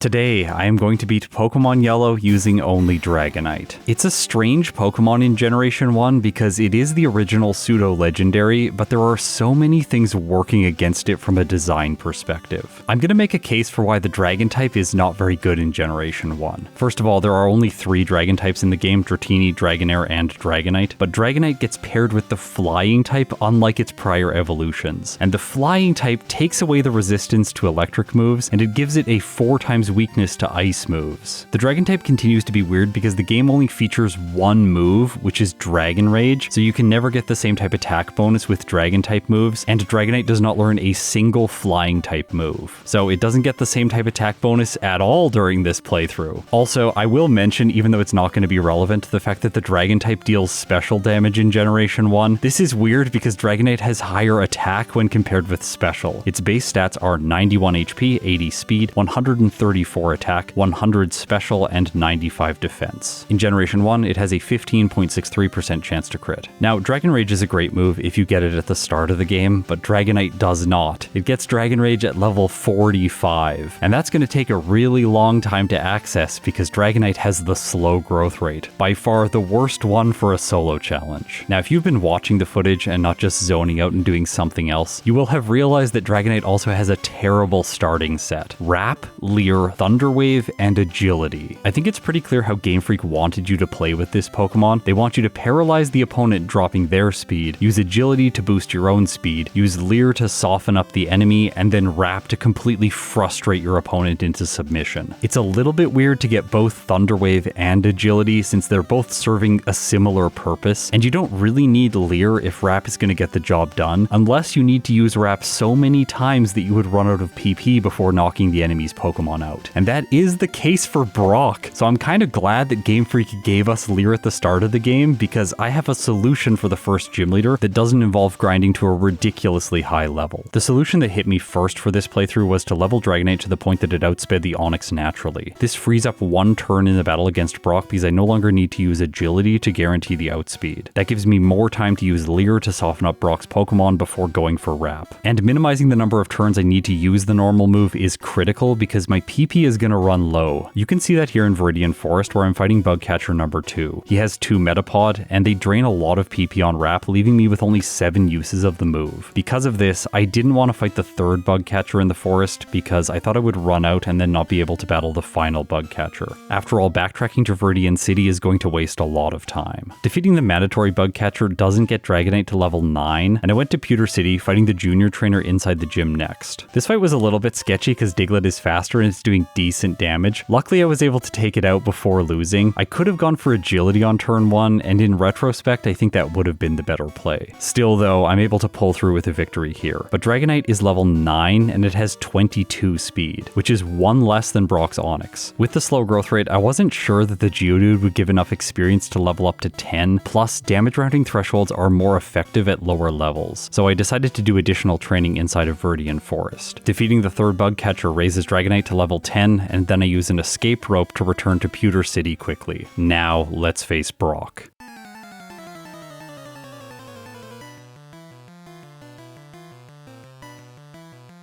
Today, I am going to beat Pokemon Yellow using only Dragonite. It's a strange Pokemon in Generation 1 because it is the original pseudo-legendary, but there are so many things working against it from a design perspective. I'm going to make a case for why the Dragon type is not very good in Generation 1. First of all, there are only 3 Dragon types in the game, Dratini, Dragonair, and Dragonite, but Dragonite gets paired with the Flying type unlike its prior evolutions, and the Flying type takes away the resistance to electric moves, and it gives it a 4 times weakness to ice moves. The Dragon type continues to be weird because the game only features one move, which is Dragon Rage, so you can never get the same type attack bonus with Dragon type moves, and Dragonite does not learn a single Flying type move. So it doesn't get the same type attack bonus at all during this playthrough. Also, I will mention, even though it's not going to be relevant, the fact that the Dragon type deals special damage in Generation 1. This is weird because Dragonite has higher attack when compared with special. Its base stats are 91 HP, 80 speed, 134 attack, 100 special, and 95 defense. In Generation 1, it has a 15.63% chance to crit. Now, Dragon Rage is a great move if you get it at the start of the game, but Dragonite does not. It gets Dragon Rage at level 45, and that's going to take a really long time to access because Dragonite has the slow growth rate, by far the worst one for a solo challenge. Now, if you've been watching the footage and not just zoning out and doing something else, you will have realized that Dragonite also has a terrible starting set. Wrap, Leer, Thunder Wave, and Agility. I think it's pretty clear how Game Freak wanted you to play with this Pokemon. They want you to paralyze the opponent dropping their speed, use Agility to boost your own speed, use Leer to soften up the enemy, and then Wrap to completely frustrate your opponent into submission. It's a little bit weird to get both Thunder Wave and Agility since they're both serving a similar purpose, and you don't really need Leer if Wrap is going to get the job done, unless you need to use Wrap so many times that you would run out of PP before knocking the enemy's Pokemon out. And that is the case for Brock, so I'm kind of glad that Game Freak gave us Leer at the start of the game because I have a solution for the first gym leader that doesn't involve grinding to a ridiculously high level. The solution that hit me first for this playthrough was to level Dragonite to the point that it outsped the Onix naturally. This frees up 1 turn in the battle against Brock because I no longer need to use Agility to guarantee the outspeed. That gives me more time to use Leer to soften up Brock's Pokemon before going for Wrap. And minimizing the number of turns I need to use the normal move is critical because my PP is going to run low. You can see that here in Viridian Forest where I'm fighting Bugcatcher number 2. He has 2 Metapod, and they drain a lot of PP on Wrap, leaving me with only 7 uses of the move. Because of this, I didn't want to fight the 3rd Bugcatcher in the forest because I thought I would run out and then not be able to battle the final Bugcatcher. After all, backtracking to Viridian City is going to waste a lot of time. Defeating the mandatory Bugcatcher doesn't get Dragonite to level 9, and I went to Pewter City fighting the junior trainer inside the gym next. This fight was a little bit sketchy because Diglett is faster and it's doing decent damage. Luckily, I was able to take it out before losing. I could have gone for Agility on turn 1, and in retrospect, I think that would have been the better play. Still though, I'm able to pull through with a victory here. But Dragonite is level 9 and it has 22 speed, which is 1 less than Brock's Onix. With the slow growth rate, I wasn't sure that the Geodude would give enough experience to level up to 10, plus damage rounding thresholds are more effective at lower levels, so I decided to do additional training inside of Viridian Forest. Defeating the 3rd Bugcatcher raises Dragonite to level 10, and then I use an escape rope to return to Pewter City quickly. Now, let's face Brock.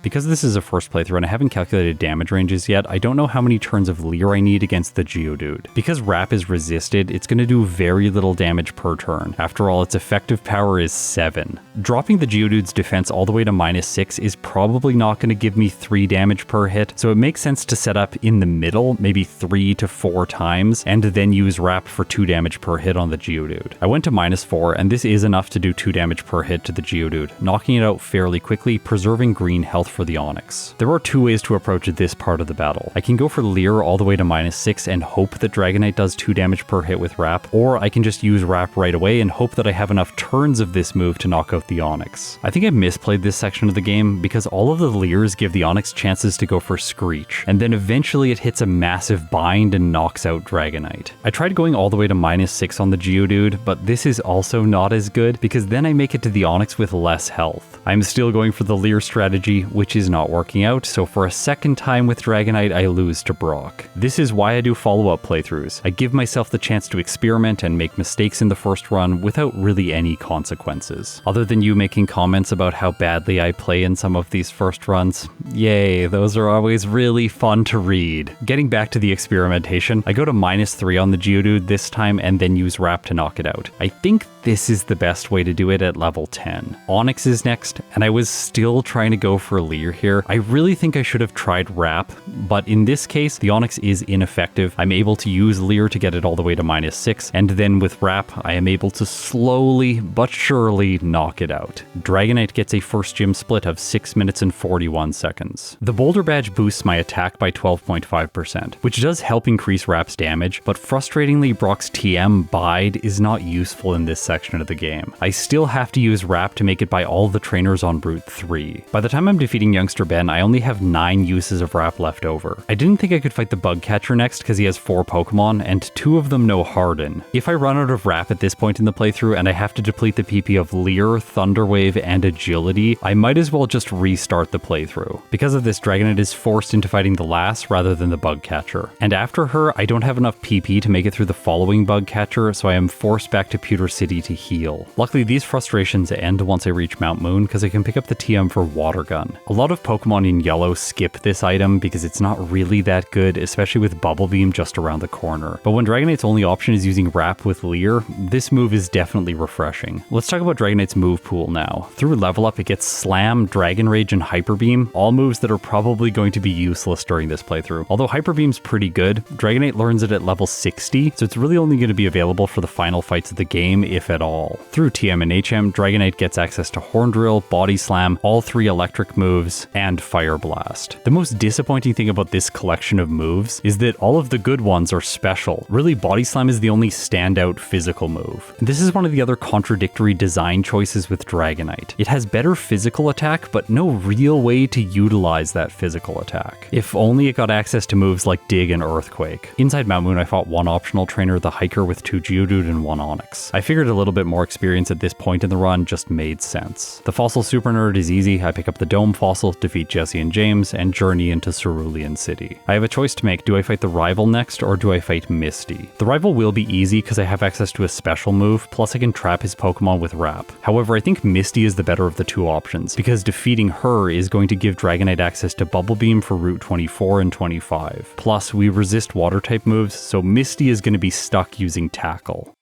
Because this is a first playthrough and I haven't calculated damage ranges yet, I don't know how many turns of Leer I need against the Geodude. Because Wrap is resisted, it's going to do very little damage per turn. After all, its effective power is 7. Dropping the Geodude's defense all the way to -6 is probably not going to give me 3 damage per hit, so it makes sense to set up in the middle, maybe 3 to 4 times, and then use Wrap for 2 damage per hit on the Geodude. I went to -4, and this is enough to do 2 damage per hit to the Geodude, knocking it out fairly quickly, preserving green health for the Onix. There are 2 ways to approach this part of the battle. I can go for Leer all the way to -6 and hope that Dragonite does 2 damage per hit with Wrap, or I can just use Wrap right away and hope that I have enough turns of this move to knock out the Onix. I think I misplayed this section of the game because all of the Leers give the Onix chances to go for Screech, and then eventually it hits a massive bind and knocks out Dragonite. I tried going all the way to -6 on the Geodude, but this is also not as good because then I make it to the Onix with less health. I'm still going for the Leer strategy with which is not working out, so for a second time with Dragonite, I lose to Brock. This is why I do follow-up playthroughs. I give myself the chance to experiment and make mistakes in the first run without really any consequences. Other than you making comments about how badly I play in some of these first runs, yay, those are always really fun to read. Getting back to the experimentation, I go to -3 on the Geodude this time and then use Wrap to knock it out. I think this is the best way to do it at level 10. Onix is next, and I was still trying to go for Leer here. I really think I should have tried Wrap, but in this case, the Onix is ineffective. I'm able to use Leer to get it all the way to -6, and then with Wrap, I am able to slowly but surely knock it out. Dragonite gets a first gym split of 6 minutes and 41 seconds. The Boulder Badge boosts my attack by 12.5%, which does help increase Wrap's damage, but frustratingly, Brock's TM Bide is not useful in this section of the game. I still have to use Wrap to make it by all the trainers on Route 3. By the time I'm defeating Youngster Ben, I only have 9 uses of Wrap left over. I didn't think I could fight the Bug Catcher next because he has 4 Pokemon, and 2 of them know Harden. If I run out of Wrap at this point in the playthrough and I have to deplete the PP of Leer, Thunder Wave, and Agility, I might as well just restart the playthrough. Because of this, Dragonite is forced into fighting the Lass rather than the Bug Catcher. And after her, I don't have enough PP to make it through the following Bug Catcher, so I am forced back to Pewter City to heal. Luckily, these frustrations end once I reach Mount Moon because I can pick up the TM for Water Gun. A lot of Pokemon in Yellow skip this item because it's not really that good, especially with Bubble Beam just around the corner. But when Dragonite's only option is using Wrap with Leer, this move is definitely refreshing. Let's talk about Dragonite's move pool now. Through level up, it gets Slam, Dragon Rage, and Hyper Beam, all moves that are probably going to be useless during this playthrough. Although Hyper Beam's pretty good, Dragonite learns it at level 60, so it's really only going to be available for the final fights of the game, if at all. Through TM and HM, Dragonite gets access to Horn Drill, Body Slam, all 3 electric moves, and Fire Blast. The most disappointing thing about this collection of moves is that all of the good ones are special. Really, Body Slam is the only standout physical move. And this is one of the other contradictory design choices with Dragonite. It has better physical attack, but no real way to utilize that physical attack. If only it got access to moves like Dig and Earthquake. Inside Mount Moon, I fought 1 optional trainer, the Hiker, with 2 Geodude and 1 Onix. I figured a little bit more experience at this point in the run just made sense. The Fossil Super Nerd is easy. I pick up the Dome Fossil, defeat Jesse and James, and journey into Cerulean City. I have a choice to make. Do I fight the rival next, or do I fight Misty? The rival will be easy because I have access to a special move, plus I can trap his Pokemon with Wrap. However, I think Misty is the better of the 2 options, because defeating her is going to give Dragonite access to Bubble Beam for Route 24 and 25. Plus, we resist Water-type moves, so Misty is going to be stuck using Tackle.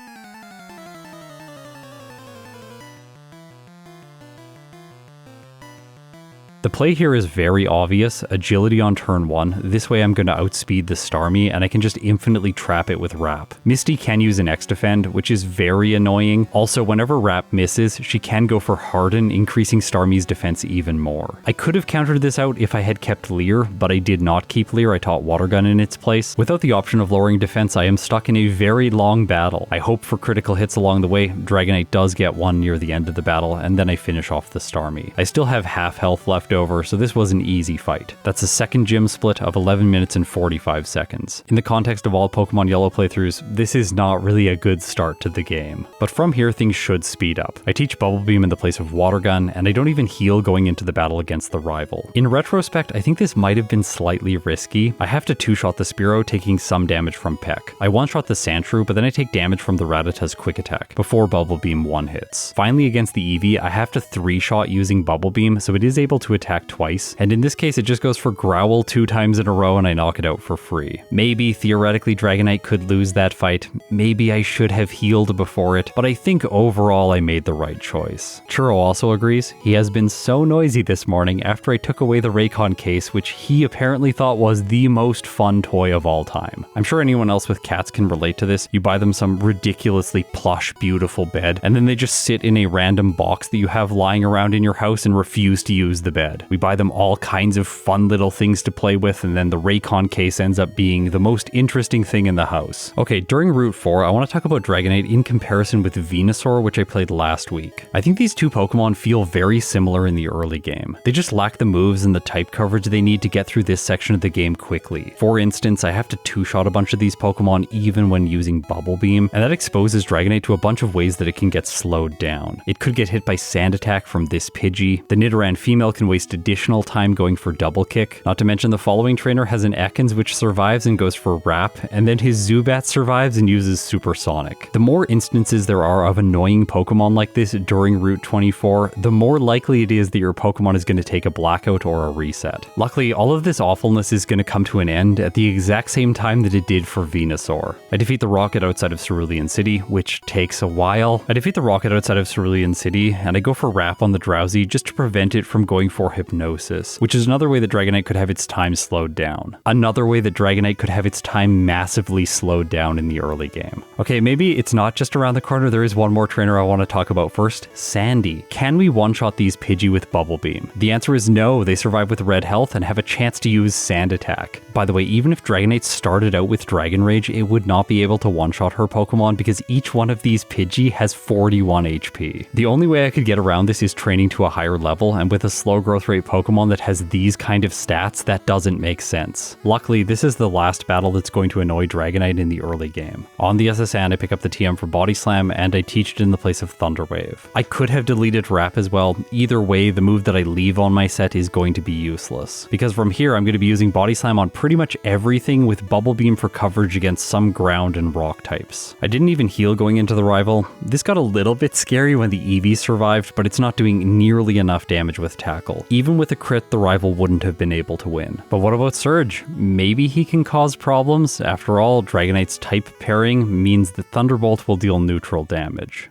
The play here is very obvious, agility on turn 1, this way I'm going to outspeed the Starmie and I can just infinitely trap it with Wrap. Misty can use an X-Defend, which is very annoying. Also, whenever Wrap misses, she can go for Harden, increasing Starmie's defense even more. I could have countered this out if I had kept Leer, but I did not keep Leer. I taught Water Gun in its place. Without the option of lowering defense, I am stuck in a very long battle. I hope for critical hits along the way. Dragonite does get 1 near the end of the battle, and then I finish off the Starmie. I still have half health left over, so this was an easy fight. That's a second gym split of 11 minutes and 45 seconds. In the context of all Pokemon Yellow playthroughs, this is not really a good start to the game. But from here, things should speed up. I teach Bubble Beam in the place of Water Gun, and I don't even heal going into the battle against the rival. In retrospect, I think this might have been slightly risky. I have to 2-shot the Spearow, taking some damage from Peck. I 1-shot the Sandshrew, but then I take damage from the Rattata's Quick Attack before Bubble Beam 1-hits. Finally, against the Eevee, I have to 3-shot using Bubble Beam, so it is able to attack twice, and in this case it just goes for Growl 2 times in a row and I knock it out for free. Maybe theoretically Dragonite could lose that fight, maybe I should have healed before it, but I think overall I made the right choice. Churro also agrees. He has been so noisy this morning after I took away the Raycon case, which he apparently thought was the most fun toy of all time. I'm sure anyone else with cats can relate to this. You buy them some ridiculously plush, beautiful bed, and then they just sit in a random box that you have lying around in your house and refuse to use the bed. We buy them all kinds of fun little things to play with, and then the Raycon case ends up being the most interesting thing in the house. Okay, during Route 4, I want to talk about Dragonite in comparison with Venusaur, which I played last week. I think these 2 Pokemon feel very similar in the early game. They just lack the moves and the type coverage they need to get through this section of the game quickly. For instance, I have to 2-shot a bunch of these Pokemon even when using Bubble Beam, and that exposes Dragonite to a bunch of ways that it can get slowed down. It could get hit by Sand Attack from this Pidgey. The Nidoran female can waste waste additional time going for double kick. Not to mention the following trainer has an Ekans which survives and goes for wrap, and then his Zubat survives and uses supersonic. The more instances there are of annoying Pokemon like this during Route 24, the more likely it is that your Pokemon is going to take a blackout or a reset. Luckily, all of this awfulness is going to come to an end at the exact same time that it did for Venusaur. I defeat the rocket outside of Cerulean City, which takes a while. I defeat the rocket outside of Cerulean City, and I go for wrap on the Drowsy just to prevent it from going for hypnosis, which is another way that Dragonite could have its time slowed down. Another way that Dragonite could have its time massively slowed down in the early game. Okay, maybe it's not just around the corner, there is one more trainer I want to talk about first, Sandy. Can we one-shot these Pidgey with Bubble Beam? The answer is no, they survive with red health and have a chance to use Sand Attack. By the way, even if Dragonite started out with Dragon Rage, it would not be able to one-shot her Pokemon because each one of these Pidgey has 41 HP. The only way I could get around this is training to a higher level, and with a slow growth rate Pokemon that has these kind of stats, that doesn't make sense. Luckily, this is the last battle that's going to annoy Dragonite in the early game. On the SSN, I pick up the TM for Body Slam, and I teach it in the place of Thunder Wave. I could have deleted Wrap as well. Either way, the move that I leave on my set is going to be useless, because from here I'm going to be using Body Slam on pretty much everything with Bubble Beam for coverage against some ground and rock types. I didn't even heal going into the rival. This got a little bit scary when the Eevee survived, but it's not doing nearly enough damage with Tackle. Even with a crit, the rival wouldn't have been able to win. But what about Surge? Maybe he can cause problems? After all, Dragonite's type pairing means that Thunderbolt will deal neutral damage.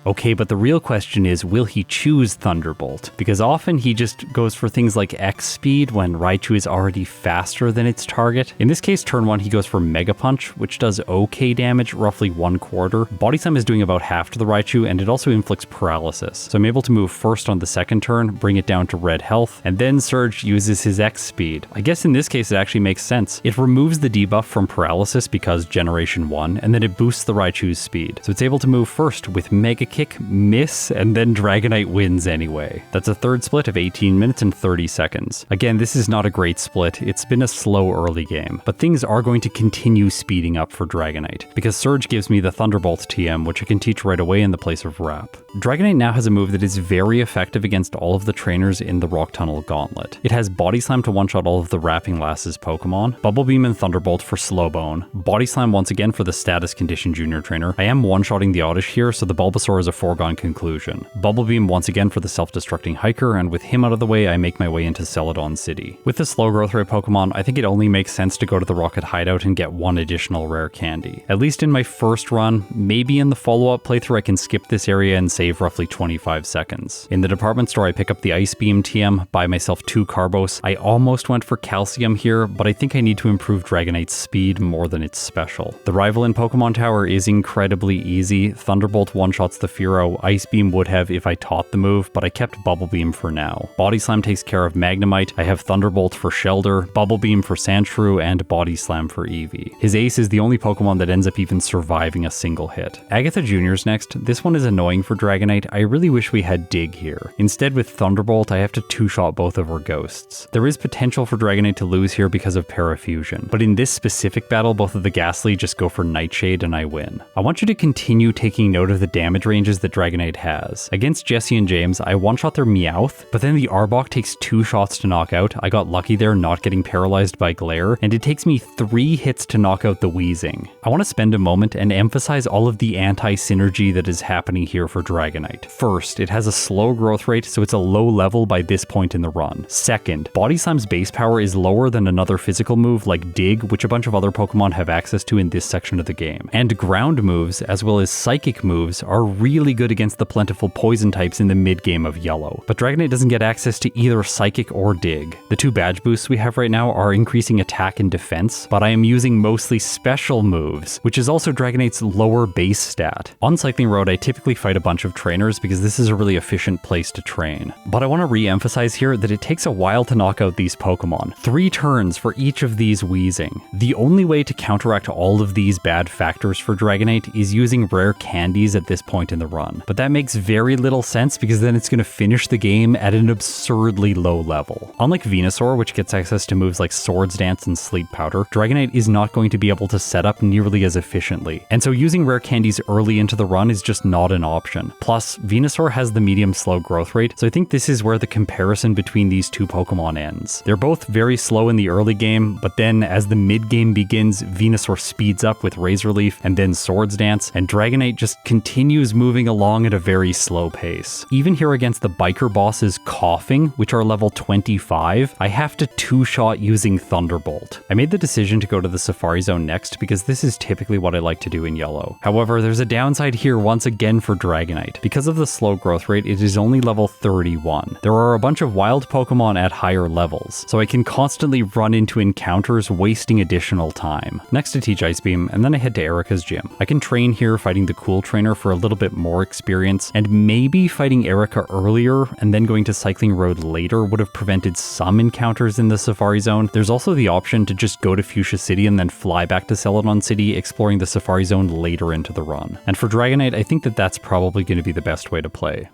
Okay, but the real question is, will he choose Thunderbolt? Because often he just goes for things like X speed when Raichu is already faster than its target. In this case, turn 1 he goes for Mega Punch, which does okay damage, roughly 1/4. Body Slam is doing about half to the Raichu, and it also inflicts paralysis. So I'm able to move first on the second turn, bring it down to red health, and then Surge uses his X speed. I guess in this case it actually makes sense. It removes the debuff from paralysis because Generation 1, and then it boosts the Raichu's speed. So it's able to move first with Mega Kick, miss, and then Dragonite wins anyway. That's a third split of 18 minutes and 30 seconds. Again, this is not a great split. It's been a slow early game, but things are going to continue speeding up for Dragonite, because Surge gives me the Thunderbolt TM, which I can teach right away in the place of Wrap. Dragonite now has a move that is very effective against all of the trainers in the Rock Tunnel Gauntlet. It has Body Slam to one-shot all of the Wrapping Lass's Pokemon, Bubble Beam and Thunderbolt for Slowbone, Body Slam once again for the Status Condition Junior Trainer. I am one-shotting the Oddish here, so the Bulbasaur is a foregone conclusion. Bubble Beam once again for the self-destructing Hiker, and with him out of the way, I make my way into Celadon City. With the slow growth rate Pokemon, I think it only makes sense to go to the Rocket Hideout and get one additional rare candy. At least in my first run, maybe in the follow-up playthrough I can skip this area and save roughly 25 seconds. In the department store, I pick up the Ice Beam TM, buy myself 2 Carbos. I almost went for Calcium here, but I think I need to improve Dragonite's speed more than its special. The rival in Pokemon Tower is incredibly easy. Thunderbolt one-shots the Fearow. Ice Beam would have if I taught the move, but I kept Bubble Beam for now. Body Slam takes care of Magnemite. I have Thunderbolt for Shelder, Bubble Beam for Sandshrew, and Body Slam for Eevee. His Ace is the only Pokemon that ends up even surviving a single hit. Agatha Jr.'s next. This one is annoying for Dragonite. I really wish we had Dig here. Instead, with Thunderbolt, I have to two-shot both of her ghosts. There is potential for Dragonite to lose here because of Parafusion, but in this specific battle, both of the Ghastly just go for Nightshade and I win. I want you to continue taking note of the damage ranges that Dragonite has. Against Jesse and James, I one-shot their Meowth, but then the Arbok takes 2 shots to knock out. I got lucky there not getting paralyzed by Glare, and it takes me 3 hits to knock out the Weezing. I want to spend a moment and emphasize all of the anti-synergy that is happening here for Dragonite. First, it has a slow growth rate, so it's a low level by this point in the run. Second, Body Slam's base power is lower than another physical move like Dig, which a bunch of other Pokemon have access to in this section of the game. And ground moves, as well as psychic moves, are really good against the plentiful poison types in the mid-game of Yellow. But Dragonite doesn't get access to either Psychic or Dig. The 2 badge boosts we have right now are increasing attack and defense, but I am using mostly special moves, which is also Dragonite's lower base stat. On Cycling Road, I typically fight a bunch of trainers because this is a really efficient place to train. But I want to re-emphasize here that it takes a while to knock out these Pokemon. 3 turns for each of these Weezing. The only way to counteract all of these bad factors for Dragonite is using rare candies at this point point in the run. But that makes very little sense because then it's going to finish the game at an absurdly low level. Unlike Venusaur, which gets access to moves like Swords Dance and Sleep Powder, Dragonite is not going to be able to set up nearly as efficiently. And so using rare candies early into the run is just not an option. Plus, Venusaur has the medium slow growth rate, so I think this is where the comparison between these two Pokemon ends. They're both very slow in the early game, but then as the mid-game begins, Venusaur speeds up with Razor Leaf and then Swords Dance, and Dragonite just continues moving along at a very slow pace. Even here against the biker bosses Coughing, which are level 25, I have to two-shot using Thunderbolt. I made the decision to go to the Safari Zone next because this is typically what I like to do in yellow. However, there's a downside here once again for Dragonite. Because of the slow growth rate, it is only level 31. There are a bunch of wild Pokemon at higher levels, so I can constantly run into encounters wasting additional time. Next I teach Ice Beam, and then I head to Erica's gym. I can train here fighting the Cool Trainer for a little bit more experience, and maybe fighting Erica earlier and then going to Cycling Road later would have prevented some encounters in the Safari Zone. There's also the option to just go to Fuchsia City and then fly back to Celadon City, exploring the Safari Zone later into the run. And for Dragonite, I think that that's probably going to be the best way to play.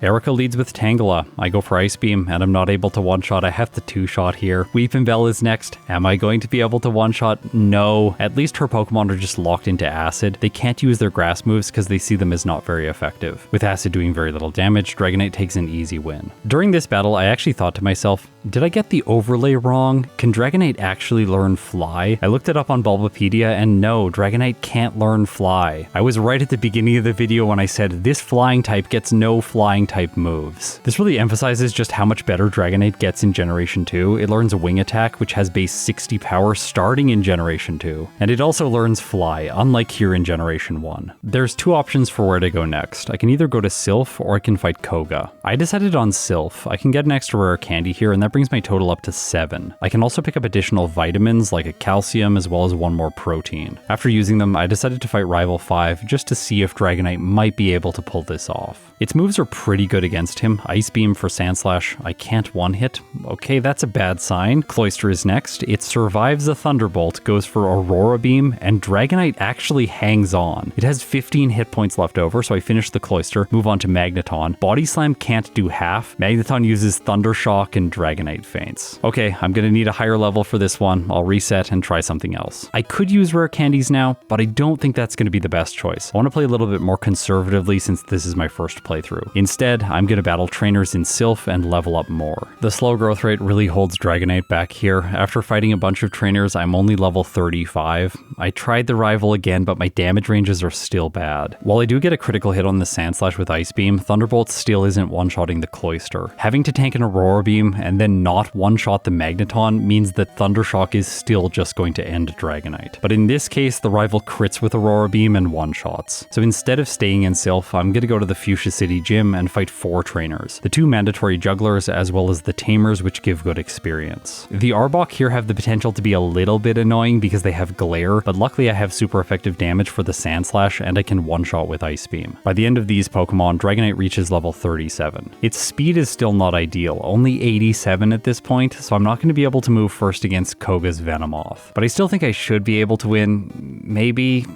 Erica leads with Tangela. I go for Ice Beam, and I'm not able to one-shot. I have to two-shot here. Weepinbell is next. Am I going to be able to one-shot? No. At least her Pokemon are just locked into Acid. They can't use their grass moves because they see them as not very effective. With Acid doing very little damage, Dragonite takes an easy win. During this battle, I actually thought to myself, did I get the overlay wrong? Can Dragonite actually learn Fly? I looked it up on Bulbapedia, and no, Dragonite can't learn Fly. I was right at the beginning of the video when I said this flying type gets no flying type moves. This really emphasizes just how much better Dragonite gets in Generation 2. It learns Wing Attack, which has base 60 power starting in Generation 2, and it also learns Fly, unlike here in Generation 1. There's two options for where to go next. I can either go to Silph or I can fight Koga. I decided on Silph. I can get an extra rare candy here, and that brings my total up to 7. I can also pick up additional vitamins like a calcium as well as one more protein. After using them, I decided to fight Rival 5 just to see if Dragonite might be able to pull this off. Its moves are pretty good against him. Ice Beam for Sandslash. I can't one-hit. Okay, that's a bad sign. Cloyster is next. It survives a Thunderbolt, goes for Aurora Beam, and Dragonite actually hangs on. It has 15 hit points left over, so I finish the Cloyster, move on to Magneton. Body Slam can't do half. Magneton uses Thunder Shock, and Dragonite faints. Okay, I'm gonna need a higher level for this one. I'll reset and try something else. I could use rare candies now, but I don't think that's gonna be the best choice. I want to play a little bit more conservatively since this is my first playthrough. Instead, I'm going to battle trainers in Silph and level up more. The slow growth rate really holds Dragonite back here. After fighting a bunch of trainers, I'm only level 35. I tried the rival again, but my damage ranges are still bad. While I do get a critical hit on the Sandslash with Ice Beam, Thunderbolt still isn't one-shotting the Cloyster. Having to tank an Aurora Beam and then not one-shot the Magneton means that Thundershock is still just going to end Dragonite. But in this case, the rival crits with Aurora Beam and one-shots. So instead of staying in Silph, I'm going to go to the Fuchsia City Gym and fight 4 trainers. The 2 mandatory jugglers as well as the tamers, which give good experience. The Arbok here have the potential to be a little bit annoying because they have Glare, but luckily I have super effective damage for the Sandslash and I can one-shot with Ice Beam. By the end of these Pokemon, Dragonite reaches level 37. Its speed is still not ideal, only 87 at this point, so I'm not going to be able to move first against Koga's Venomoth. But I still think I should be able to win, maybe?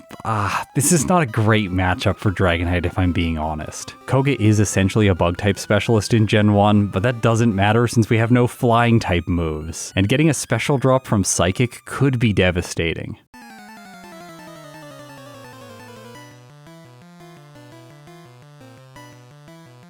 This is not a great matchup for Dragonite if I'm being honest. Koga is essentially a bug-type specialist in Gen 1, but that doesn't matter since we have no flying-type moves, and getting a special drop from Psychic could be devastating.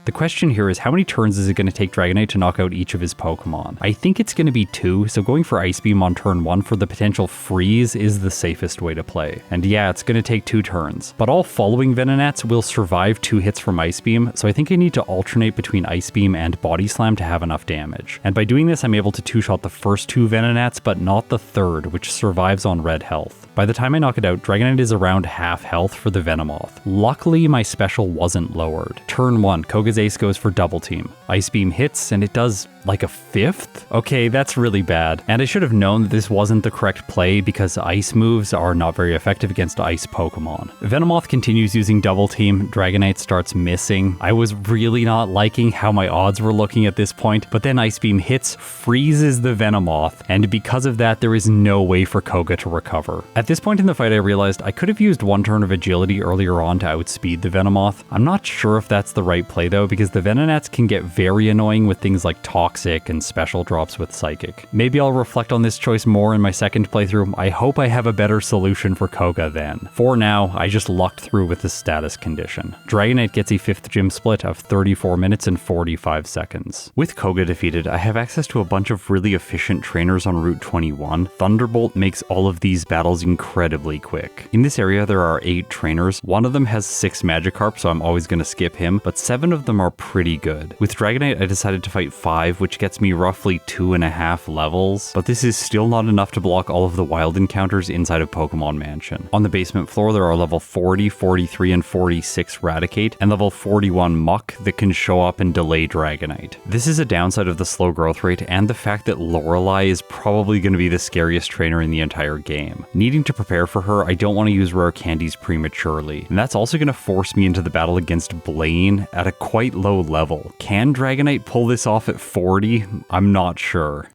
The question here is how many turns is it going to take Dragonite to knock out each of his Pokemon? I think it's going to be 2, so going for Ice Beam on turn 1 for the potential freeze is the safest way to play. And yeah, it's going to take 2 turns, but all following Venonats will survive 2 hits from Ice Beam, so I think I need to alternate between Ice Beam and Body Slam to have enough damage. And by doing this, I'm able to 2-shot the first 2 Venonats, but not the third, which survives on red health. By the time I knock it out, Dragonite is around half health for the Venomoth. Luckily, my special wasn't lowered. Turn 1, Koga's ace goes for double team. Ice Beam hits, and it does like a 5th? Okay, that's really bad. And I should have known that this wasn't the correct play because ice moves are not very effective against ice Pokemon. Venomoth continues using double team, Dragonite starts missing. I was really not liking how my odds were looking at this point, but then Ice Beam hits, freezes the Venomoth, and because of that, there is no way for Koga to recover. At this point in the fight, I realized I could have used one turn of agility earlier on to outspeed the Venomoth. I'm not sure if that's the right play though, because the Venonats can get very annoying with things like Toxic and special drops with Psychic. Maybe I'll reflect on this choice more in my second playthrough. I hope I have a better solution for Koga then. For now, I just lucked through with the status condition. Dragonite gets a 5th gym split of 34 minutes and 45 seconds. With Koga defeated, I have access to a bunch of really efficient trainers on Route 21. Thunderbolt makes all of these battles incredibly quick. In this area, there are 8 trainers. One of them has 6 Magikarp, so I'm always going to skip him, but 7 of them are pretty good. With Dragonite, I decided to fight 5, which gets me roughly 2.5 levels, but this is still not enough to block all of the wild encounters inside of Pokemon Mansion. On the basement floor, there are level 40, 43, and 46 Raticate, and level 41 Muck that can show up and delay Dragonite. This is a downside of the slow growth rate and the fact that Lorelei is probably going to be the scariest trainer in the entire game. Needing to prepare for her, I don't want to use rare candies prematurely, and that's also going to force me into the battle against Blaine at a quite low level. Can Dragonite pull this off at 40? I'm not sure.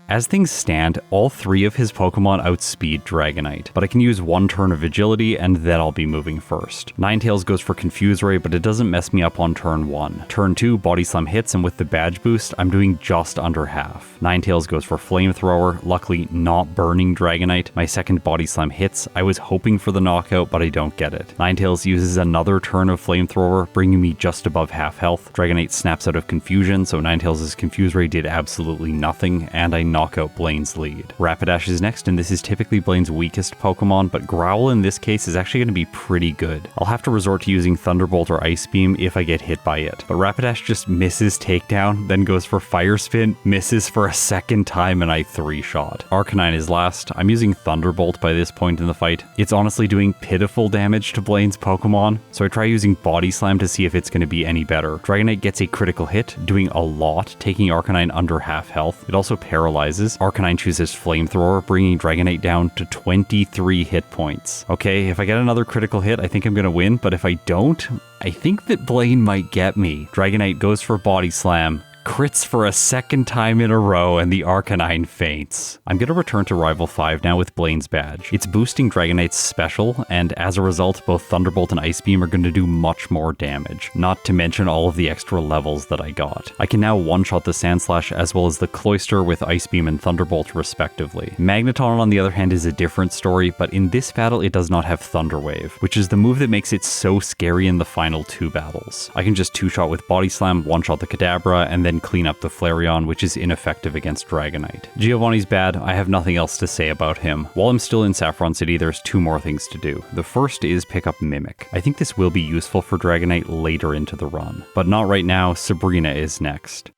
As things stand, all 3 of his Pokemon outspeed Dragonite, but I can use one turn of agility and then I'll be moving first. Ninetales goes for Confuse Ray, but it doesn't mess me up on turn 1. Turn 2, Body Slam hits, and with the badge boost, I'm doing just under half. Ninetales goes for Flamethrower, luckily not burning Dragonite. My second Body Slam hits. I was hoping for the knockout, but I don't get it. Ninetales uses another turn of Flamethrower, bringing me just above half health. Dragonite snaps out of confusion, so Ninetales' Confuse Ray did absolutely nothing, and I knock out Blaine's lead. Rapidash is next, and this is typically Blaine's weakest Pokemon, but Growl in this case is actually going to be pretty good. I'll have to resort to using Thunderbolt or Ice Beam if I get hit by it, but Rapidash just misses Takedown, then goes for Fire Spin, misses for a second time, and I 3-shot. Arcanine is last. I'm using Thunderbolt by this point in the fight. It's honestly doing pitiful damage to Blaine's Pokemon, so I try using Body Slam to see if it's going to be any better. Dragonite gets a critical hit, doing a lot, taking Arcanine under half health. It also paralyzes. Arcanine chooses Flamethrower, bringing Dragonite down to 23 hit points. Okay, if I get another critical hit, I think I'm gonna win, but if I don't, I think that Blaine might get me. Dragonite goes for Body Slam, crits for a second time in a row, and the Arcanine faints. I'm going to return to Rival 5 now with Blaine's badge. It's boosting Dragonite's special, and as a result, both Thunderbolt and Ice Beam are going to do much more damage, not to mention all of the extra levels that I got. I can now one-shot the Sandslash as well as the Cloyster with Ice Beam and Thunderbolt respectively. Magneton, on the other hand, is a different story, but in this battle it does not have Thunder Wave, which is the move that makes it so scary in the final 2 battles. I can just 2-shot with Body Slam, one-shot the Kadabra, and then clean up the Flareon, which is ineffective against Dragonite. Giovanni's bad. I have nothing else to say about him. While I'm still in Saffron City, there's 2 more things to do. The first is pick up Mimic. I think this will be useful for Dragonite later into the run, but not right now. Sabrina is next.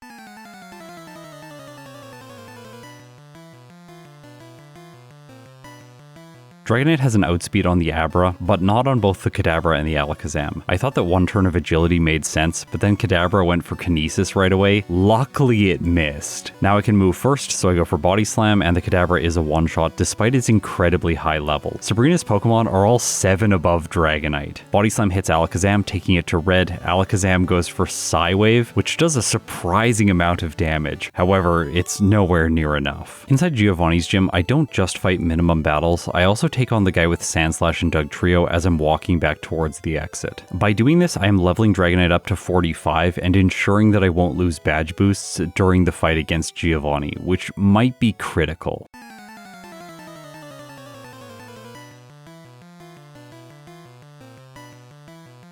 Dragonite has an outspeed on the Abra, but not on both the Kadabra and the Alakazam. I thought that one turn of agility made sense, but then Kadabra went for Kinesis right away. Luckily it missed. Now I can move first, so I go for Body Slam, and the Kadabra is a one-shot despite its incredibly high level. Sabrina's Pokemon are all 7 above Dragonite. Body Slam hits Alakazam, taking it to red. Alakazam goes for Psywave, which does a surprising amount of damage. However, it's nowhere near enough. Inside Giovanni's gym, I don't just fight minimum battles, I also take on the guy with Sandslash and Dugtrio as I'm walking back towards the exit. By doing this, I am leveling Dragonite up to 45 and ensuring that I won't lose badge boosts during the fight against Giovanni, which might be critical.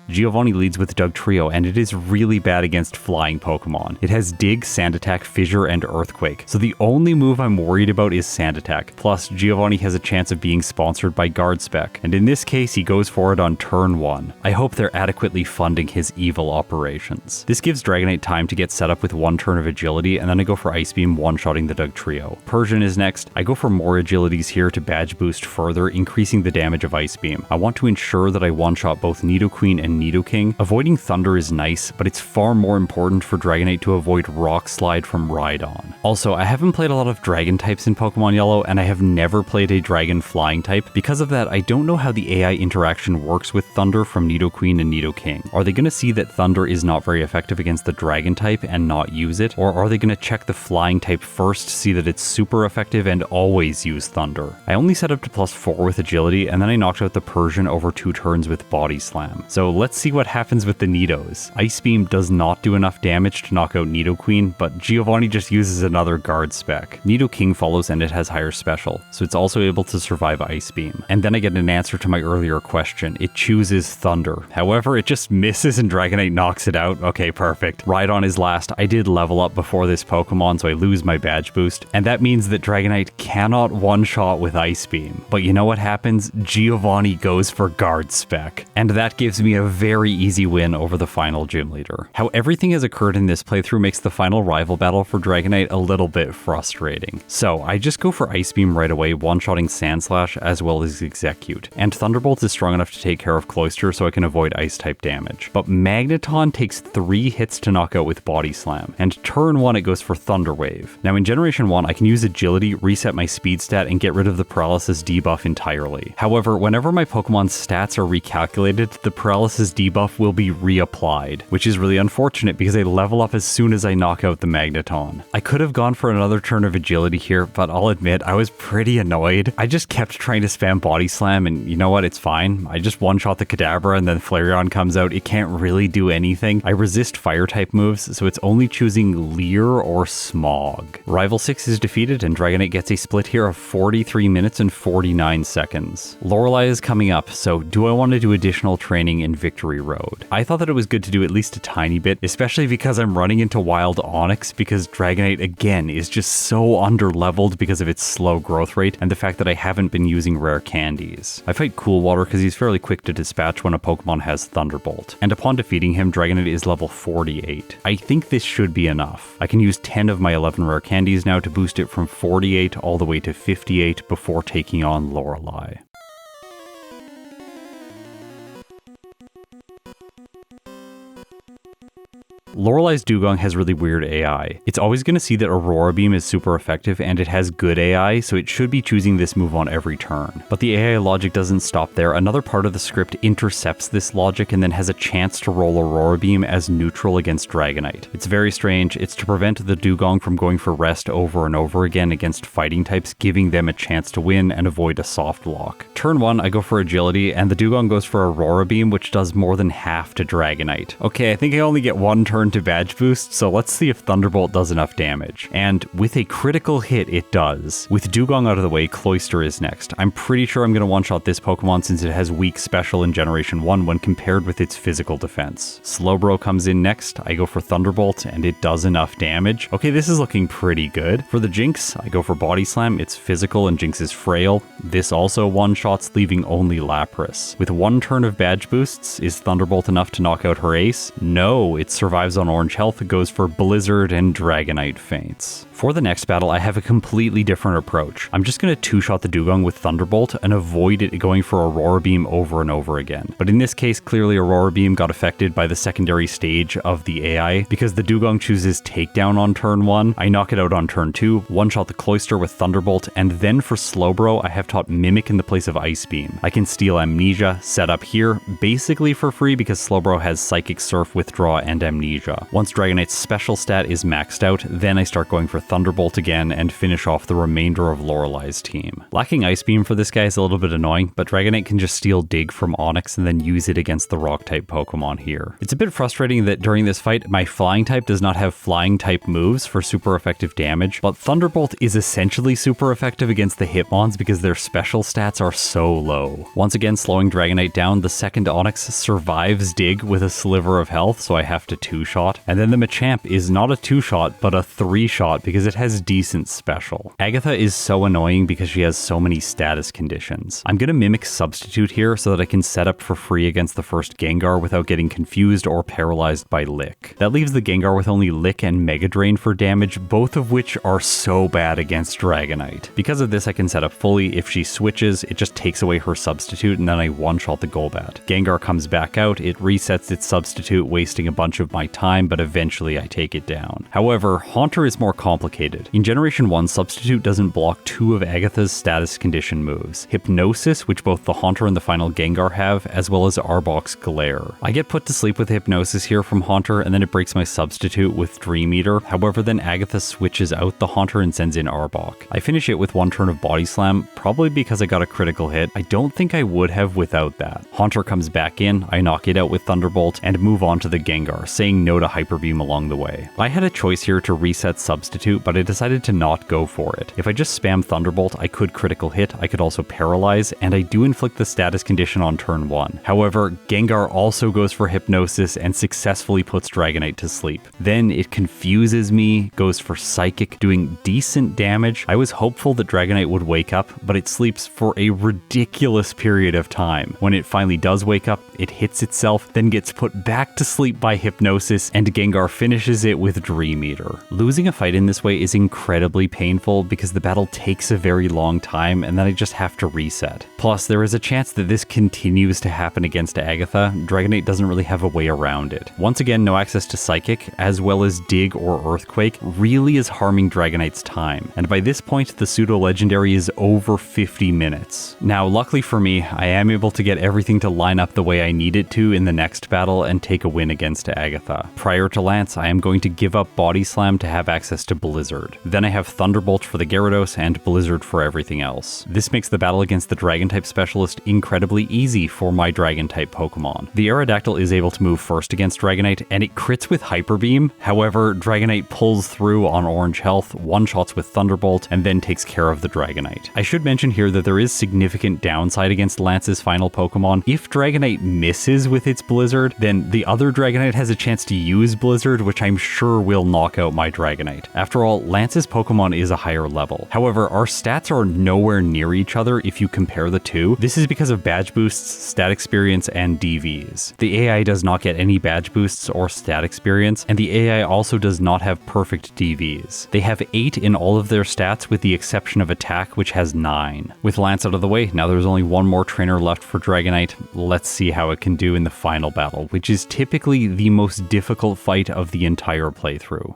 Giovanni leads with Dugtrio, and it is really bad against flying Pokemon. It has Dig, Sand Attack, Fissure, and Earthquake, so the only move I'm worried about is Sand Attack. Plus, Giovanni has a chance of being sponsored by Guard Spec, and in this case he goes for it on turn 1. I hope they're adequately funding his evil operations. This gives Dragonite time to get set up with 1 turn of agility, and then I go for Ice Beam, one-shotting the Dugtrio. Persian is next. I go for more agilities here to badge boost further, increasing the damage of Ice Beam. I want to ensure that I one-shot both Nidoqueen and Nidoking. Avoiding Thunder is nice, but it's far more important for Dragonite to avoid Rock Slide from Rhydon. Also, I haven't played a lot of Dragon types in Pokemon Yellow, and I have never played a Dragon Flying type. Because of that, I don't know how the AI interaction works with Thunder from Nidoqueen and Nidoking. Are they going to see that Thunder is not very effective against the Dragon type and not use it? Or are they going to check the Flying type first, see that it's super effective, and always use Thunder? I only set up to +4 with agility, and then I knocked out the Persian over 2 turns with Body Slam. So let's see what happens with the Nidos. Ice Beam does not do enough damage to knock out Nidoqueen, but Giovanni just uses another Guard Spec. Nidoking follows and it has higher special, so it's also able to survive Ice Beam. And then I get an answer to my earlier question. It chooses Thunder. However, it just misses and Dragonite knocks it out. Okay, perfect. Rhydon is last. I did level up before this Pokemon, so I lose my badge boost, and that means that Dragonite cannot one-shot with Ice Beam. But you know what happens? Giovanni goes for Guard Spec, and that gives me a very easy win over the final gym leader. How everything has occurred in this playthrough makes the final rival battle for Dragonite a little bit frustrating. So I just go for Ice Beam right away, one-shotting Sandslash as well as Execute, and Thunderbolt is strong enough to take care of Cloyster so I can avoid Ice-type damage. But Magneton takes 3 hits to knock out with Body Slam, and turn 1 it goes for Thunder Wave. Now in Generation 1 I can use Agility, reset my speed stat, and get rid of the Paralysis debuff entirely. However, whenever my Pokemon's stats are recalculated, the Paralysis debuff will be reapplied, which is really unfortunate because I level up as soon as I knock out the Magneton. I could have gone for another turn of Agility here, but I'll admit I was pretty annoyed. I just kept trying to spam Body Slam, and you know what, it's fine. I just one-shot the Kadabra and then Flareon comes out. It can't really do anything. I resist Fire-type moves, so it's only choosing Leer or Smog. Rival 6 is defeated, and Dragonite gets a split here of 43 minutes and 49 seconds. Lorelei is coming up, so do I want to do additional training in Victory Road? I thought that it was good to do at least a tiny bit, especially because I'm running into Wild Onix, because Dragonite again is just so underleveled because of its slow growth rate and the fact that I haven't been using rare candies. I fight Cool Water because he's fairly quick to dispatch when a Pokemon has Thunderbolt, and upon defeating him, Dragonite is level 48. I think this should be enough. I can use 10 of my 11 rare candies now to boost it from 48 all the way to 58 before taking on Lorelei. Lorelei's Dugong has really weird AI. It's always going to see that Aurora Beam is super effective and it has good AI, so it should be choosing this move on every turn. But the AI logic doesn't stop there. Another part of the script intercepts this logic and then has a chance to roll Aurora Beam as neutral against Dragonite. It's very strange. It's to prevent the Dugong from going for rest over and over again against fighting types, giving them a chance to win and avoid a soft lock. Turn 1, I go for Agility, and the Dugong goes for Aurora Beam, which does more than half to Dragonite. Okay, I think I only get 1 turn to badge boost, so let's see if Thunderbolt does enough damage. And with a critical hit, it does. With Dugong out of the way, Cloyster is next. I'm pretty sure I'm going to one-shot this Pokemon since it has weak special in Generation 1 when compared with its physical defense. Slowbro comes in next. I go for Thunderbolt, and it does enough damage. Okay, this is looking pretty good. For the Jinx, I go for Body Slam. It's physical and Jinx is frail. This also one-shots, leaving only Lapras. With 1 turn of badge boosts, is Thunderbolt enough to knock out her ace? No, it survives on orange health, goes for Blizzard, and Dragonite faints. For the next battle, I have a completely different approach. I'm just going to two-shot the Dugong with Thunderbolt and avoid it going for Aurora Beam over and over again. But in this case, clearly Aurora Beam got affected by the secondary stage of the AI because the Dugong chooses Takedown on turn 1. I knock it out on turn 2, one-shot the Cloyster with Thunderbolt, and then for Slowbro, I have taught Mimic in the place of Ice Beam. I can steal Amnesia, set up here, basically for free because Slowbro has Psychic Surf, Withdraw, and Amnesia. Asia. Once Dragonite's special stat is maxed out, then I start going for Thunderbolt again and finish off the remainder of Lorelei's team. Lacking Ice Beam for this guy is a little bit annoying, but Dragonite can just steal Dig from Onix and then use it against the Rock-type Pokemon here. It's a bit frustrating that during this fight, my Flying type does not have Flying-type moves for super effective damage, but Thunderbolt is essentially super effective against the Hitmons because their special stats are so low. Once again, slowing Dragonite down, the second Onix survives Dig with a sliver of health, so I have to 2-shot. And then the Machamp is not a 2-shot, but a 3-shot because it has decent special. Agatha is so annoying because she has so many status conditions. I'm gonna mimic Substitute here so that I can set up for free against the first Gengar without getting confused or paralyzed by Lick. That leaves the Gengar with only Lick and Mega Drain for damage, both of which are so bad against Dragonite. Because of this, I can set up fully. If she switches, it just takes away her Substitute and then I one-shot the Golbat. Gengar comes back out, it resets its Substitute, wasting a bunch of my time, but eventually I take it down. However, Haunter is more complicated. In Generation 1, Substitute doesn't block 2 of Agatha's status condition moves. Hypnosis, which both the Haunter and the final Gengar have, as well as Arbok's Glare. I get put to sleep with Hypnosis here from Haunter, and then it breaks my Substitute with Dream Eater. However, then Agatha switches out the Haunter and sends in Arbok. I finish it with 1 turn of Body Slam, probably because I got a critical hit. I don't think I would have without that. Haunter comes back in, I knock it out with Thunderbolt, and move on to the Gengar, saying no to Hyper Beam along the way. I had a choice here to reset Substitute, but I decided to not go for it. If I just spam Thunderbolt, I could critical hit, I could also paralyze, and I do inflict the status condition on turn 1. However, Gengar also goes for Hypnosis and successfully puts Dragonite to sleep. Then it confuses me, goes for Psychic, doing decent damage. I was hopeful that Dragonite would wake up, but it sleeps for a ridiculous period of time. When it finally does wake up, it hits itself, then gets put back to sleep by Hypnosis, and Gengar finishes it with Dream Eater. Losing a fight in this way is incredibly painful because the battle takes a very long time and then I just have to reset. Plus, there is a chance that this continues to happen against Agatha. Dragonite doesn't really have a way around it. Once again, no access to Psychic, as well as Dig or Earthquake, really is harming Dragonite's time. And by this point, the pseudo-legendary is over 50 minutes. Now, luckily for me, I am able to get everything to line up the way I need it to in the next battle and take a win against Agatha. Prior to Lance, I am going to give up Body Slam to have access to Blizzard. Then I have Thunderbolt for the Gyarados and Blizzard for everything else. This makes the battle against the Dragon-type specialist incredibly easy for my Dragon-type Pokemon. The Aerodactyl is able to move first against Dragonite, and it crits with Hyper Beam. However, Dragonite pulls through on orange health, one-shots with Thunderbolt, and then takes care of the Dragonite. I should mention here that there is significant downside against Lance's final Pokemon. If Dragonite misses with its Blizzard, then the other Dragonite has a chance to use Blizzard, which I'm sure will knock out my Dragonite. After all, Lance's Pokemon is a higher level. However, our stats are nowhere near each other if you compare the two. This is because of badge boosts, stat experience, and DVs. The AI does not get any badge boosts or stat experience, and the AI also does not have perfect DVs. They have 8 in all of their stats with the exception of attack, which has 9. With Lance out of the way, now there's only one more trainer left for Dragonite. Let's see how it can do in the final battle, which is typically the most difficult fight of the entire playthrough.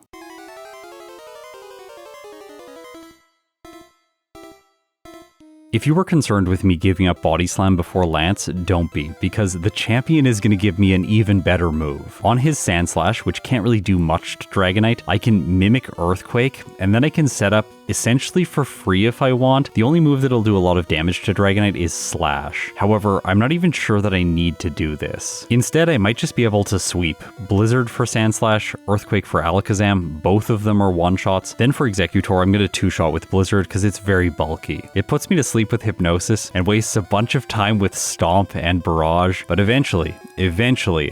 If you were concerned with me giving up Body Slam before Lance, don't be, because the champion is going to give me an even better move. On his Sand Slash, which can't really do much to Dragonite, I can mimic Earthquake, and then I can set up essentially for free if I want. The only move that'll do a lot of damage to Dragonite is Slash. However, I'm not even sure that I need to do this. Instead, I might just be able to sweep Blizzard for Sand Slash, Earthquake for Alakazam, both of them are one-shots. Then for Executor, I'm going to 2-shot with Blizzard because it's very bulky. It puts me to sleep with Hypnosis and wastes a bunch of time with Stomp and Barrage, but eventually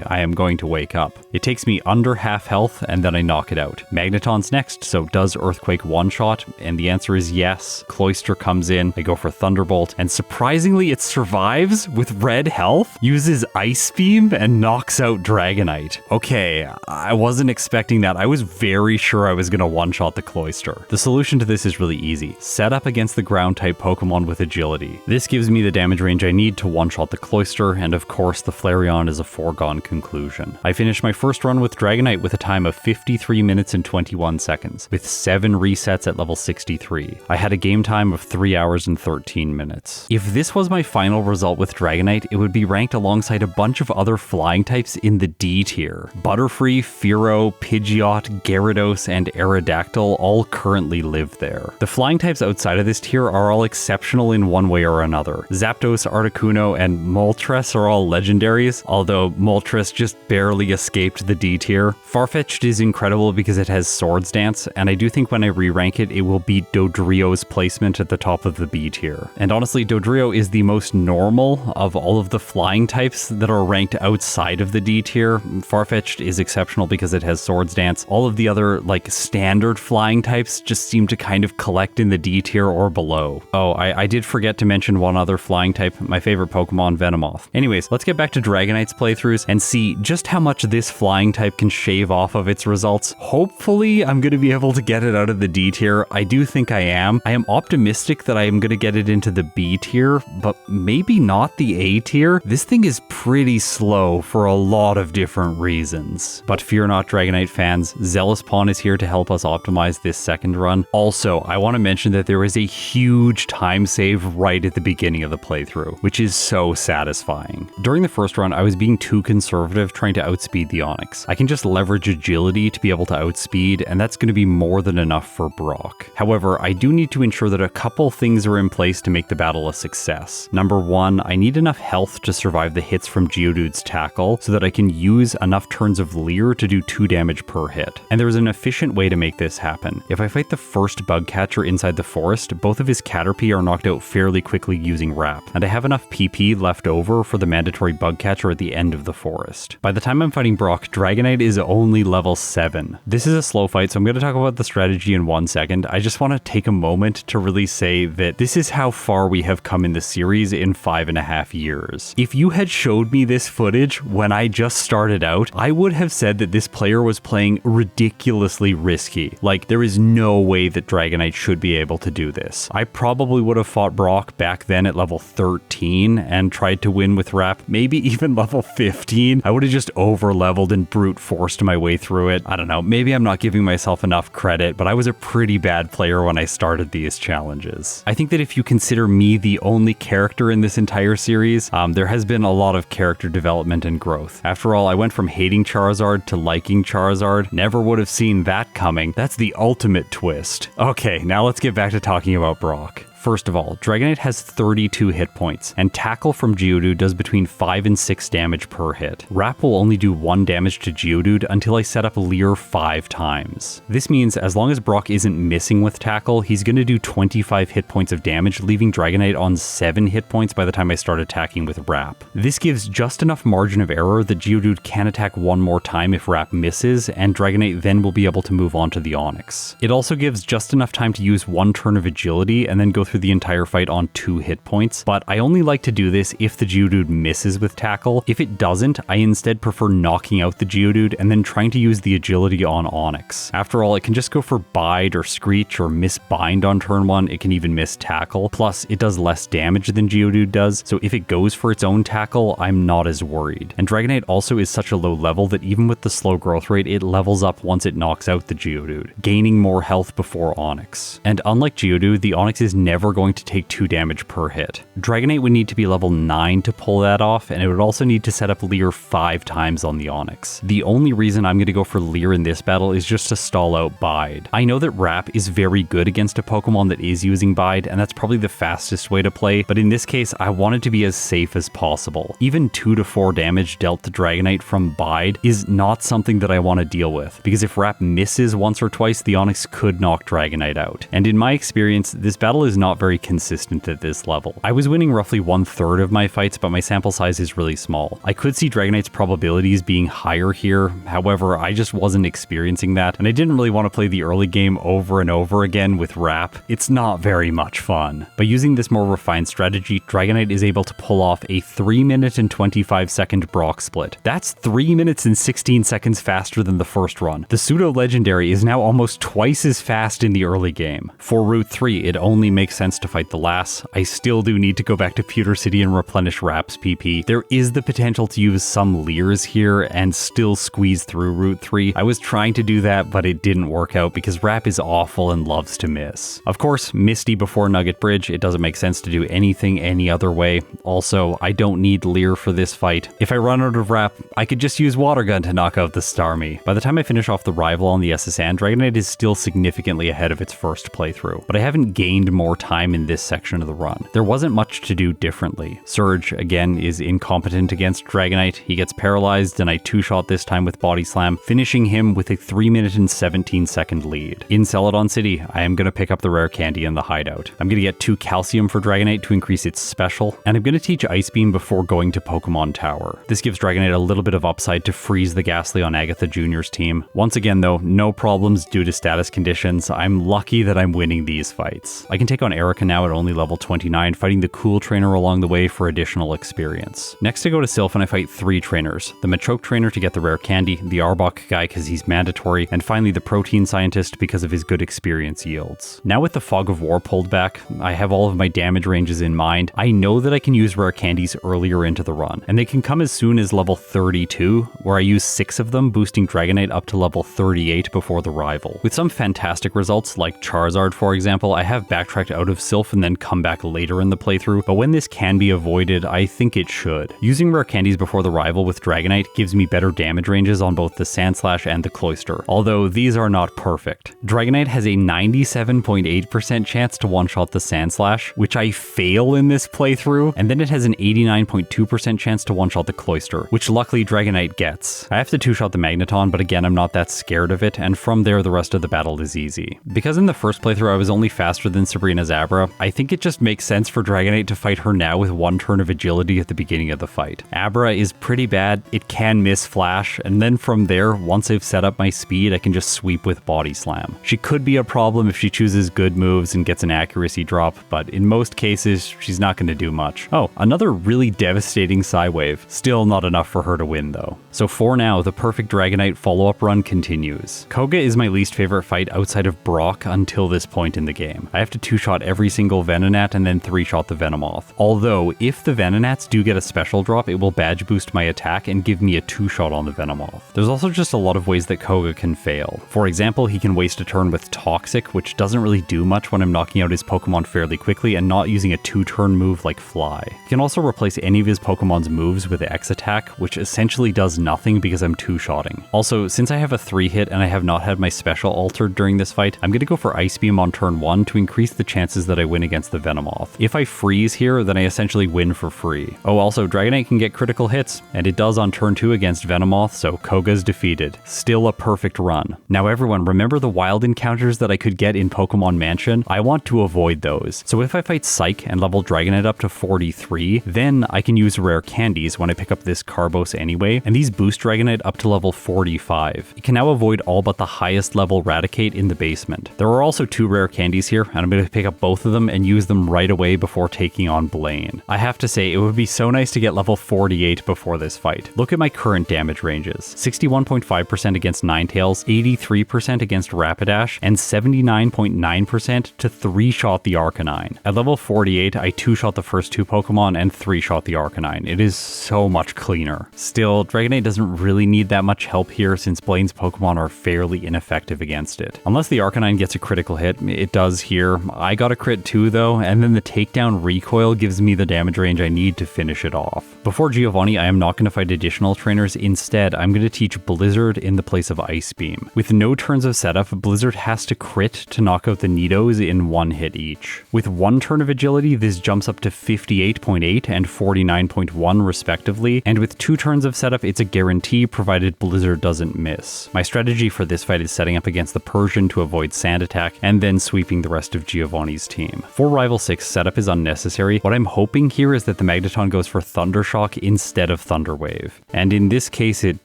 I am going to wake up. It takes me under half health and then I knock it out. Magneton's next, so does Earthquake one-shot? And the answer is yes. Cloyster comes in, I go for Thunderbolt, and surprisingly it survives with red health, uses Ice Beam, and knocks out Dragonite. Okay, I wasn't expecting that. I was very sure I was going to one-shot the Cloyster. The solution to this is really easy. Set up against the ground-type Pokemon with Agility. This gives me the damage range I need to one-shot the Cloyster, and of course the Flareon is a foregone conclusion. I finished my first run with Dragonite with a time of 53 minutes and 21 seconds, with 7 resets at level 60 63. I had a game time of 3 hours and 13 minutes. If this was my final result with Dragonite, it would be ranked alongside a bunch of other flying types in the D tier. Butterfree, Fearow, Pidgeot, Gyarados, and Aerodactyl all currently live there. The flying types outside of this tier are all exceptional in one way or another. Zapdos, Articuno, and Moltres are all legendaries, although Moltres just barely escaped the D tier. Farfetch'd is incredible because it has Swords Dance, and I do think when I re-rank it, it will beat Dodrio's placement at the top of the B tier. And honestly, Dodrio is the most normal of all of the flying types that are ranked outside of the D tier. Farfetch'd is exceptional because it has Swords Dance. All of the other, like, standard flying types just seem to kind of collect in the D tier or below. Oh, I did forget to mention one other flying type, my favorite Pokemon, Venomoth. Anyways, let's get back to Dragonite's playthroughs and see just how much this flying type can shave off of its results. Hopefully, I'm going to be able to get it out of the D tier. I do think I am. I am optimistic that I am going to get it into the B tier, but maybe not the A tier. This thing is pretty slow for a lot of different reasons. But fear not, Dragonite fans, Zealous Pawn is here to help us optimize this second run. Also, I want to mention that there is a huge time save right at the beginning of the playthrough, which is so satisfying. During the first run, I was being too conservative trying to outspeed the Onix. I can just leverage agility to be able to outspeed, and that's going to be more than enough for Brock. However, I do need to ensure that a couple things are in place to make the battle a success. Number one, I need enough health to survive the hits from Geodude's tackle so that I can use enough turns of Leer to do 2 damage per hit. And there's an efficient way to make this happen. If I fight the first bug catcher inside the forest, both of his Caterpie are knocked out fairly quickly using Wrap, and I have enough PP left over for the mandatory bug catcher at the end of the forest. By the time I'm fighting Brock, Dragonite is only level 7. This is a slow fight, so I'm going to talk about the strategy in 1 second. I just want to take a moment to really say that this is how far we have come in the series in 5.5 years. If you had showed me this footage when I just started out, I would have said that this player was playing ridiculously risky. Like, there is no way that Dragonite should be able to do this. I probably would have fought Brock back then at level 13 and tried to win with Wrap, maybe even level 15. I would have just over-leveled and brute forced my way through it. I don't know, maybe I'm not giving myself enough credit, but I was a pretty bad player when I started these challenges. I think that if you consider me the only character in this entire series, there has been a lot of character development and growth. After all, I went from hating Charizard to liking Charizard. Never would have seen that coming. That's the ultimate twist. Okay, now let's get back to talking about Brock. First of all, Dragonite has 32 hit points, and Tackle from Geodude does between 5 and 6 damage per hit. Wrap will only do 1 damage to Geodude until I set up Leer 5 times. This means as long as Brock isn't missing with Tackle, he's going to do 25 hit points of damage, leaving Dragonite on 7 hit points by the time I start attacking with Wrap. This gives just enough margin of error that Geodude can attack one more time if Wrap misses, and Dragonite then will be able to move on to the Onix. It also gives just enough time to use 1 turn of Agility and then go through the entire fight on 2 hit points, but I only like to do this if the Geodude misses with Tackle. If it doesn't, I instead prefer knocking out the Geodude and then trying to use the agility on Onix. After all, it can just go for Bide or Screech or miss Bind on turn 1, it can even miss Tackle, plus it does less damage than Geodude does, so if it goes for its own Tackle, I'm not as worried. And Dragonite also is such a low level that even with the slow growth rate, it levels up once it knocks out the Geodude, gaining more health before Onix. And unlike Geodude, the Onix is never going to take 2 damage per hit. Dragonite would need to be level 9 to pull that off, and it would also need to set up Leer 5 times on the Onix. The only reason I'm going to go for Leer in this battle is just to stall out Bide. I know that Wrap is very good against a Pokemon that is using Bide, and that's probably the fastest way to play, but in this case, I want it to be as safe as possible. Even 2 to 4 damage dealt to Dragonite from Bide is not something that I want to deal with, because if Wrap misses once or twice, the Onix could knock Dragonite out. And in my experience, this battle is not very consistent at this level. I was winning roughly 1/3 of my fights, but my sample size is really small. I could see Dragonite's probabilities being higher here, however, I just wasn't experiencing that, and I didn't really want to play the early game over and over again with Wrap. It's not very much fun. By using this more refined strategy, Dragonite is able to pull off a 3 minute and 25 second Brock split. That's 3 minutes and 16 seconds faster than the first run. The pseudo legendary is now almost twice as fast in the early game. For Route 3, it only makes sense to fight the Lass. I still do need to go back to Pewter City and replenish Rap's PP. There is the potential to use some Leers here and still squeeze through Route 3. I was trying to do that, but it didn't work out because Rap is awful and loves to miss. Of course, Misty before Nugget Bridge, it doesn't make sense to do anything any other way. Also, I don't need Leer for this fight. If I run out of Rap, I could just use Water Gun to knock out the Starmie. By the time I finish off the rival on the SSN, Dragonite is still significantly ahead of its first playthrough, but I haven't gained more time in this section of the run. There wasn't much to do differently. Surge, again, is incompetent against Dragonite. He gets paralyzed, and I two-shot this time with Body Slam, finishing him with a 3-minute and 17-second lead. In Celadon City, I am going to pick up the rare candy in the hideout. I'm going to get 2 Calcium for Dragonite to increase its special, and I'm going to teach Ice Beam before going to Pokemon Tower. This gives Dragonite a little bit of upside to freeze the Ghastly on Agatha Jr.'s team. Once again though, no problems due to status conditions. I'm lucky that I'm winning these fights. I can take on Erica now at only level 29, fighting the Cool Trainer along the way for additional experience. Next I go to Silph and I fight 3 trainers. The Machoke Trainer to get the rare candy, the Arbok guy because he's mandatory, and finally the Protein Scientist because of his good experience yields. Now with the Fog of War pulled back, I have all of my damage ranges in mind. I know that I can use rare candies earlier into the run, and they can come as soon as level 32, where I use 6 of them, boosting Dragonite up to level 38 before the rival. With some fantastic results, like Charizard for example, I have backtracked out of Silph and then come back later in the playthrough, but when this can be avoided, I think it should. Using rare candies before the rival with Dragonite gives me better damage ranges on both the Sandslash and the Cloyster, although these are not perfect. Dragonite has a 97.8% chance to one-shot the Sandslash, which I fail in this playthrough, and then it has an 89.2% chance to one-shot the Cloyster, which luckily Dragonite gets. I have to two-shot the Magneton, but again I'm not that scared of it, and from there the rest of the battle is easy. Because in the first playthrough I was only faster than Sabrina's Abra, I think it just makes sense for Dragonite to fight her now with 1 turn of agility at the beginning of the fight. Abra is pretty bad, it can miss Flash, and then from there, once I've set up my speed, I can just sweep with Body Slam. She could be a problem if she chooses good moves and gets an accuracy drop, but in most cases, she's not going to do much. Oh, another really devastating Psywave. Still not enough for her to win though. So for now, the perfect Dragonite follow-up run continues. Koga is my least favorite fight outside of Brock until this point in the game. I have to two-shot every single Venonat and then 3-shot the Venomoth. Although, if the Venonats do get a special drop, it will badge boost my attack and give me a 2-shot on the Venomoth. There's also just a lot of ways that Koga can fail. For example, he can waste a turn with Toxic, which doesn't really do much when I'm knocking out his Pokemon fairly quickly and not using a 2-turn move like Fly. He can also replace any of his Pokemon's moves with X Attack, which essentially does nothing because I'm 2-shotting. Also, since I have a 3-hit and I have not had my special altered during this fight, I'm going to go for Ice Beam on turn 1 to increase the chances that I win against the Venomoth. If I freeze here, then I essentially win for free. Oh, also, Dragonite can get critical hits, and it does on turn 2 against Venomoth, so Koga's defeated. Still a perfect run. Now everyone, remember the wild encounters that I could get in Pokemon Mansion? I want to avoid those. So if I fight Psych and level Dragonite up to 43, then I can use rare candies when I pick up this Carbos anyway, and these boost Dragonite up to level 45. It can now avoid all but the highest level Raticate in the basement. There are also 2 rare candies here, and I'm going to pick up both of them and use them right away before taking on Blaine. I have to say, it would be so nice to get level 48 before this fight. Look at my current damage ranges. 61.5% against Ninetales, 83% against Rapidash, and 79.9% to 3-shot the Arcanine. At level 48, I 2-shot the first 2 Pokemon and 3-shot the Arcanine. It is so much cleaner. Still, Dragonite doesn't really need that much help here since Blaine's Pokemon are fairly ineffective against it. Unless the Arcanine gets a critical hit, it does here. I got a crit too though, and then the takedown recoil gives me the damage range I need to finish it off. Before Giovanni, I am not going to fight additional trainers. Instead, I'm going to teach Blizzard in the place of Ice Beam. With no turns of setup, Blizzard has to crit to knock out the Nidos in 1 hit each. With 1 turn of agility, this jumps up to 58.8 and 49.1 respectively, and with 2 turns of setup, it's a guarantee provided Blizzard doesn't miss. My strategy for this fight is setting up against the Persian to avoid Sand Attack, and then sweeping the rest of Giovanni's team. For Rival 6, setup is unnecessary. What I'm hoping here is that the Magneton goes for Thunder Shock instead of Thunder Wave. And in this case, it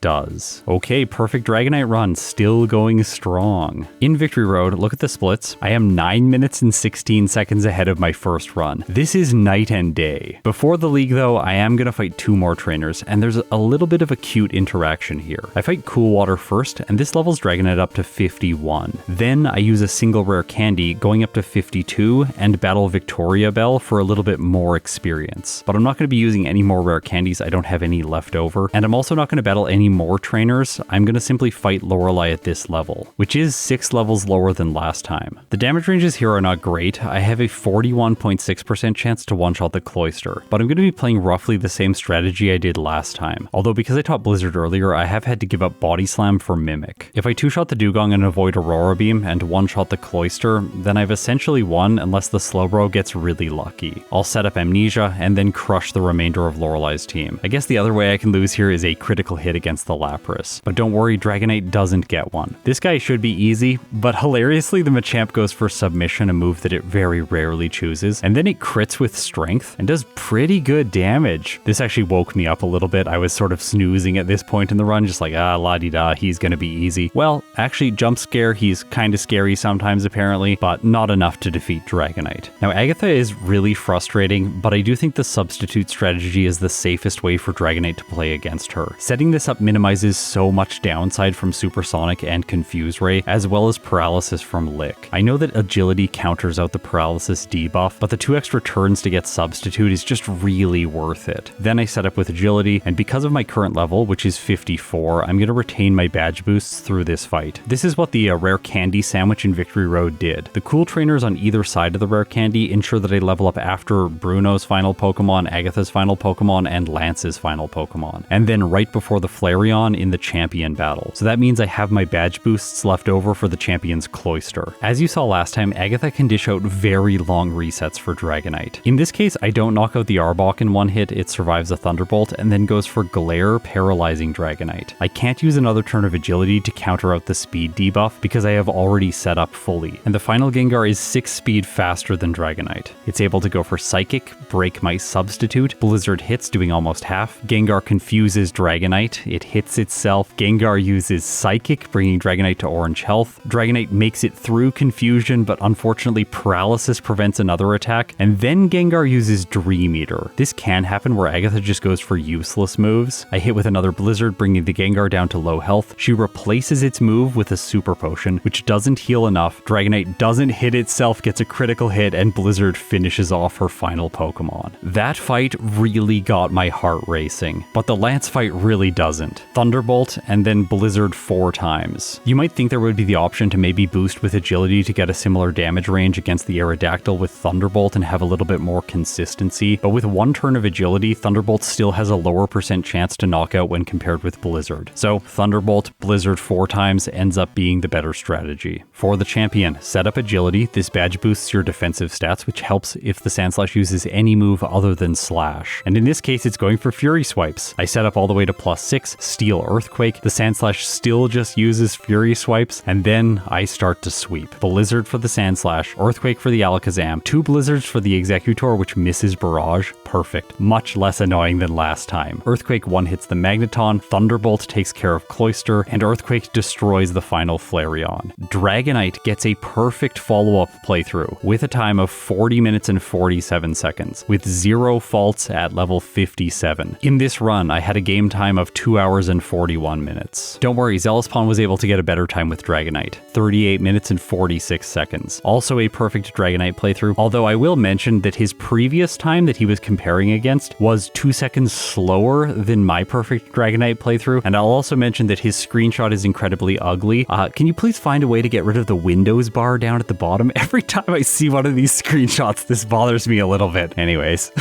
does. Okay, perfect Dragonite run, still going strong. In Victory Road, look at the splits. I am 9 minutes and 16 seconds ahead of my first run. This is night and day. Before the league though, I am going to fight 2 more trainers, and there's a little bit of a cute interaction here. I fight Cool Water first, and this levels Dragonite up to 51. Then I use a single rare candy, going up to 52, 2 and battle Victoria Bell for a little bit more experience. But I'm not going to be using any more rare candies, I don't have any left over, and I'm also not going to battle any more trainers. I'm going to simply fight Lorelei at this level, which is 6 levels lower than last time. The damage ranges here are not great. I have a 41.6% chance to one-shot the Cloyster, but I'm going to be playing roughly the same strategy I did last time. Although because I taught Blizzard earlier, I have had to give up Body Slam for Mimic. If I two-shot the Dugong and avoid Aurora Beam and one-shot the Cloyster, then I've essentially won unless the Slowbro gets really lucky. I'll set up Amnesia and then crush the remainder of Lorelei's team. I guess the other way I can lose here is a critical hit against the Lapras. But don't worry, Dragonite doesn't get one. This guy should be easy, but hilariously the Machamp goes for Submission, a move that it very rarely chooses, and then it crits with Strength and does pretty good damage. This actually woke me up a little bit. I was sort of snoozing at this point in the run, just like, la-di-da, he's gonna be easy. Well, actually, Jump Scare, he's kinda scary sometimes apparently, but not enough to defeat Dragonite. Now, Agatha is really frustrating, but I do think the substitute strategy is the safest way for Dragonite to play against her. Setting this up minimizes so much downside from Supersonic and Confuse Ray, as well as Paralysis from Lick. I know that Agility counters out the Paralysis debuff, but the 2 extra turns to get Substitute is just really worth it. Then I set up with Agility, and because of my current level, which is 54, I'm going to retain my badge boosts through this fight. This is what the rare candy sandwich in Victory Road did. The cool trainers on either side of the rare candy ensure that I level up after Bruno's final Pokemon, Agatha's final Pokemon, and Lance's final Pokemon, and then right before the Flareon in the champion battle. So that means I have my badge boosts left over for the champion's Cloyster. As you saw last time, Agatha can dish out very long resets for Dragonite. In this case, I don't knock out the Arbok in one hit, it survives a Thunderbolt, and then goes for Glare, paralyzing Dragonite. I can't use another turn of Agility to counter out the speed debuff because I have already set up fully, and the final Gengar is 6 speed faster than Dragonite. It's able to go for Psychic, break my Substitute, Blizzard hits doing almost half, Gengar confuses Dragonite, it hits itself, Gengar uses Psychic, bringing Dragonite to orange health, Dragonite makes it through Confusion, but unfortunately Paralysis prevents another attack, and then Gengar uses Dream Eater. This can happen where Agatha just goes for useless moves. I hit with another Blizzard, bringing the Gengar down to low health. She replaces its move with a Super Potion, which doesn't heal enough. Dragonite doesn't hit itself, gets a critical hit, and Blizzard finishes off her final Pokemon. That fight really got my heart racing, but the Lance fight really doesn't. Thunderbolt and then Blizzard 4 times. You might think there would be the option to maybe boost with Agility to get a similar damage range against the Aerodactyl with Thunderbolt and have a little bit more consistency, but with 1 turn of Agility, Thunderbolt still has a lower percent chance to knock out when compared with Blizzard. So Thunderbolt, Blizzard 4 times ends up being the better strategy. For the champion, set up Agility. This badge boosts your defensive stats, which helps if the Sandslash uses any move other than Slash. And in this case, it's going for Fury Swipes. I set up all the way to +6, Steel Earthquake. The Sandslash still just uses Fury Swipes, and then I start to sweep. Blizzard for the Sandslash, Earthquake for the Alakazam, 2 Blizzards for the Executor, which misses Barrage. Perfect. Much less annoying than last time. Earthquake 1 hits the Magneton, Thunderbolt takes care of Cloyster, and Earthquake destroys the final Flareon. Dragonite gets a perfect follow-up playthrough with a time of 40 minutes and 47 seconds, with 0 faults at level 57. In this run, I had a game time of 2 hours and 41 minutes. Don't worry, Zealouspawn was able to get a better time with Dragonite, 38 minutes and 46 seconds. Also a perfect Dragonite playthrough, although I will mention that his previous time that he was comparing against was 2 seconds slower than my perfect Dragonite playthrough, and I'll also mention that his screenshot is incredibly ugly. Can you please find a way to get rid of the Windows bar down at the bottom? Every time I see one of these screenshots, this bothers me a little bit. Anyways,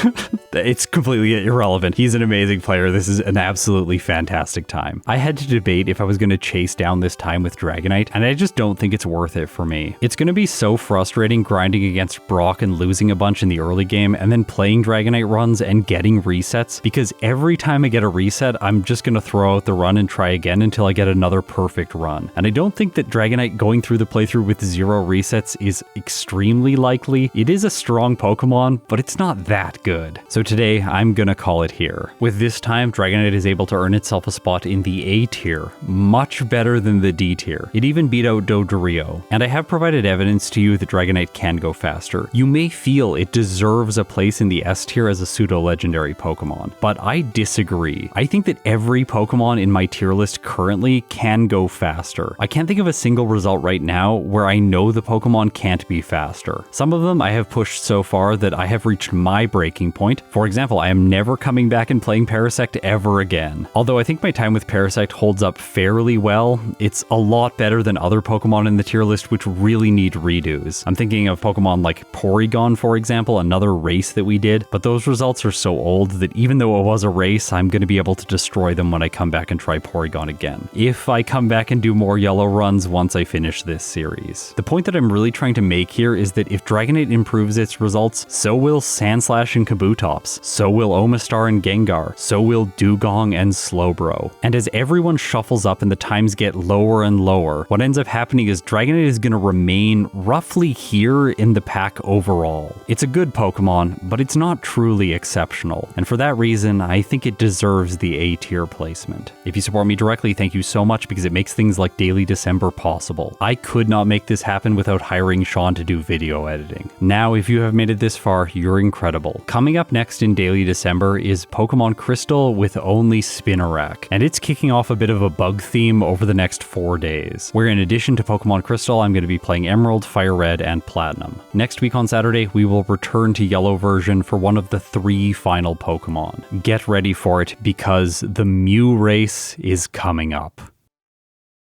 it's completely irrelevant. He's an amazing player. This is an absolutely fantastic time. I had to debate if I was going to chase down this time with Dragonite, and I just don't think it's worth it for me. It's going to be so frustrating grinding against Brock and losing a bunch in the early game, and then playing Dragonite runs and getting resets, because every time I get a reset, I'm just going to throw out the run and try again until I get another perfect run. And I don't think that Dragonite going through the playthrough with 0 resets is extremely likely. It is a strong Pokemon, but it's not that good. So So today, I'm gonna call it here. With this time, Dragonite is able to earn itself a spot in the A tier, much better than the D tier. It even beat out Dodrio, and I have provided evidence to you that Dragonite can go faster. You may feel it deserves a place in the S tier as a pseudo-legendary Pokemon, but I disagree. I think that every Pokemon in my tier list currently can go faster. I can't think of a single result right now where I know the Pokemon can't be faster. Some of them I have pushed so far that I have reached my breaking point. For example, I am never coming back and playing Parasect ever again. Although I think my time with Parasect holds up fairly well, it's a lot better than other Pokemon in the tier list which really need redos. I'm thinking of Pokemon like Porygon, for example, another race that we did, but those results are so old that even though it was a race, I'm going to be able to destroy them when I come back and try Porygon again. If I come back and do more yellow runs once I finish this series. The point that I'm really trying to make here is that if Dragonite improves its results, so will Sandslash and Kabutops, so will Omastar and Gengar, so will Dugong and Slowbro. And as everyone shuffles up and the times get lower and lower, what ends up happening is Dragonite is going to remain roughly here in the pack overall. It's a good Pokemon, but it's not truly exceptional, and for that reason, I think it deserves the A tier placement. If you support me directly, thank you so much because it makes things like Daily December possible. I could not make this happen without hiring Sean to do video editing. Now, if you have made it this far, you're incredible. Coming up next in Daily December is Pokemon Crystal with only Spinarak, and it's kicking off a bit of a bug theme over the next 4 days, where in addition to Pokemon Crystal, I'm going to be playing Emerald, Fire Red, and Platinum. Next week on Saturday, we will return to Yellow version for one of the 3 final Pokemon. Get ready for it because the Mew race is coming up.